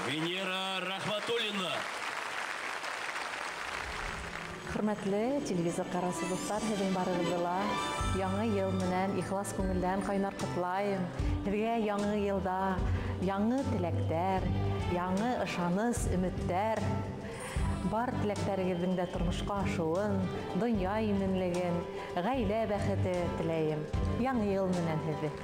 Венера Рахматуллина. Hürmetli televizor karasızlıklar hedin barıgıdıla. Яңы ел менән ихлас күңелдән кайнар котлайым. Һеҙгә яңы йылда яңы теләктәр, яңы ышаныс, өмөттәр. Бар теләктәрегеҙҙең дә тормошҡа ашыуын, донъя именлеген, ғаилә бәхете теләйем. Яңы йыл менән һеҙҙе.